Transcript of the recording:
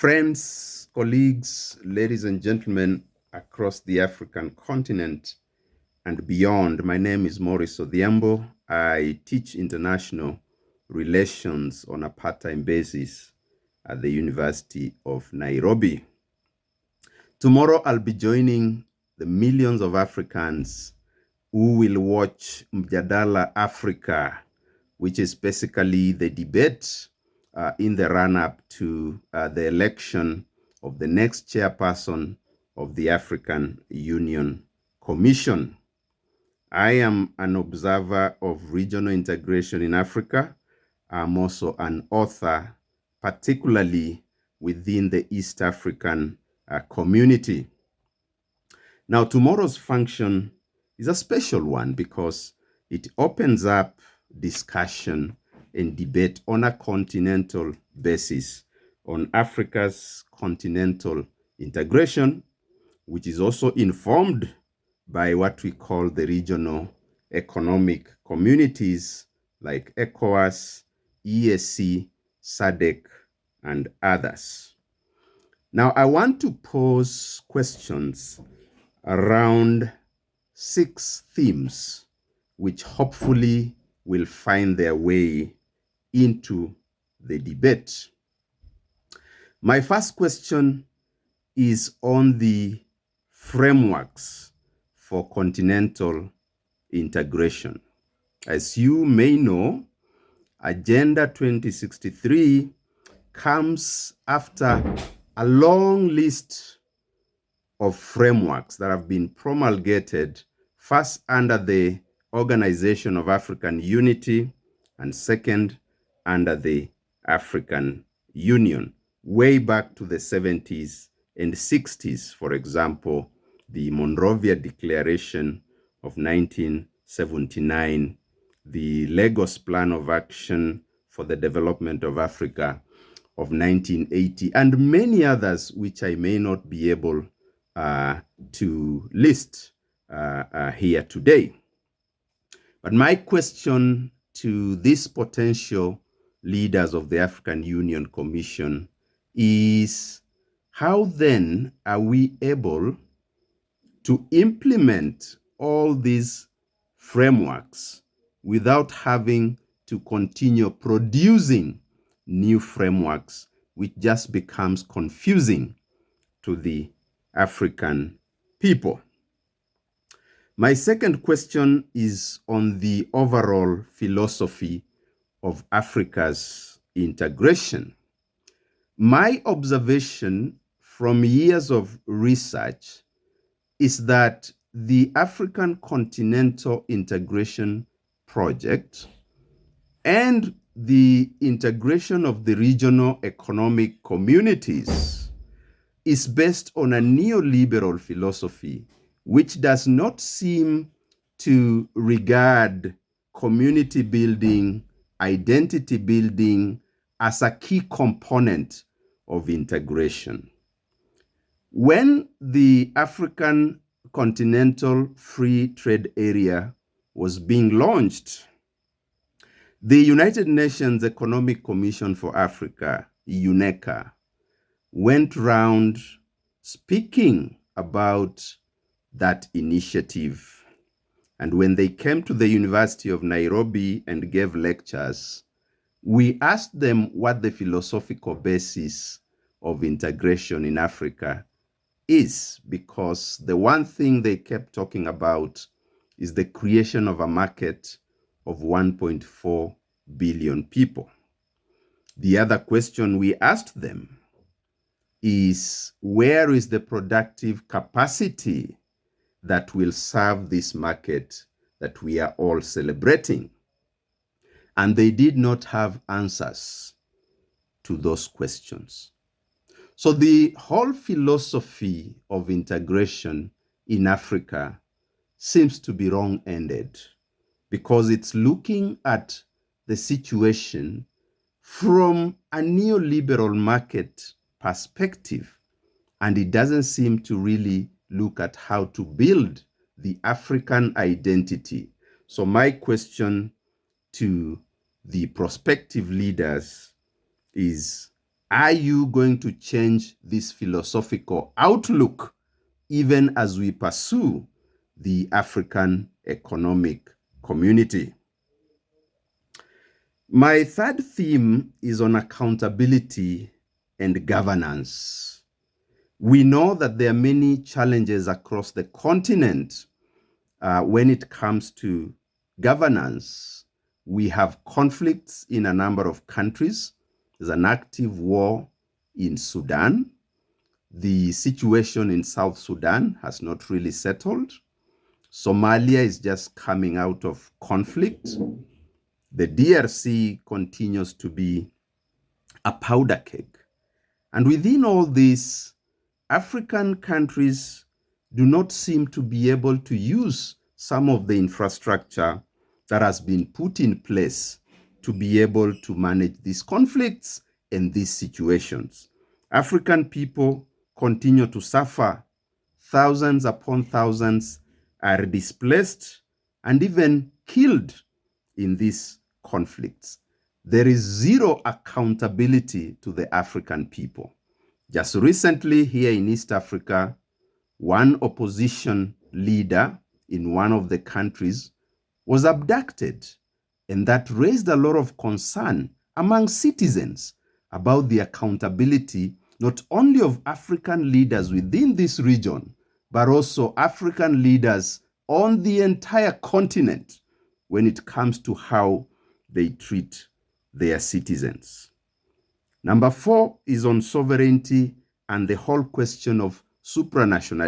Friends, colleagues, ladies and gentlemen across the African continent and beyond, my name is Maurice Odhiambo. I teach international relations on a part-time basis at the University of Nairobi. Tomorrow, I'll be joining the millions of Africans who will watch Mjadala Africa, which is basically the debate in the run-up to the election of the next chairperson of the African Union Commission. I am an observer of regional integration in Africa. I'm also an author, particularly within the East African community. Now, tomorrow's function is a special one because it opens up discussion and debate on a continental basis on Africa's continental integration, which is also informed by what we call the regional economic communities like ECOWAS, EAC, SADC, and others. Now, I want to pose questions around 6 themes, which hopefully will find their way into the debate. My first question is on the frameworks for continental integration. As you may know, Agenda 2063 comes after a long list of frameworks that have been promulgated, first under the Organization of African Unity, and second under the African Union, way back to the 70s and 60s. For example, the Monrovia Declaration of 1979, the Lagos Plan of Action for the Development of Africa of 1980, and many others which I may not be able to list here today. But my question to these potential leaders of the African Union Commission is, how then are we able to implement all these frameworks without having to continue producing new frameworks, which just becomes confusing to the African people? My second question is on the overall philosophy of Africa's integration. My observation from years of research is that the African continental integration project and the integration of the regional economic communities is based on a neoliberal philosophy, which does not seem to regard community building, identity building as a key component of integration. When the African Continental Free Trade Area was being launched, the United Nations Economic Commission for Africa, UNECA, went round speaking about that initiative. And when they came to the University of Nairobi and gave lectures, we asked them what the philosophical basis of integration in Africa is, because the one thing they kept talking about is the creation of a market of 1.4 billion people. The other question we asked them is, where is the productive capacity that will serve this market that we are all celebrating? And they did not have answers to those questions. So the whole philosophy of integration in Africa seems to be wrong-ended, because it's looking at the situation from a neoliberal market perspective, and it doesn't seem to really look at how to build the African identity. So my question to the prospective leaders is, Are you going to change this philosophical outlook even as we pursue the African Economic Community? My third theme is on accountability and governance. We know that there are many challenges across the continent when it comes to governance. We have conflicts in a number of countries. There's an active war in Sudan. The situation in South Sudan has not really settled. Somalia is just coming out of conflict. The DRC continues to be a powder keg. And within all this, African countries do not seem to be able to use some of the infrastructure that has been put in place to be able to manage these conflicts and these situations. African people continue to suffer. Thousands upon thousands are displaced and even killed in these conflicts. There is zero accountability to the African people. Just recently here in East Africa, one opposition leader in one of the countries was abducted, and that raised a lot of concern among citizens about the accountability not only of African leaders within this region, but also African leaders on the entire continent when it comes to how they treat their citizens. Number 4 is on sovereignty and the whole question of supranationalism.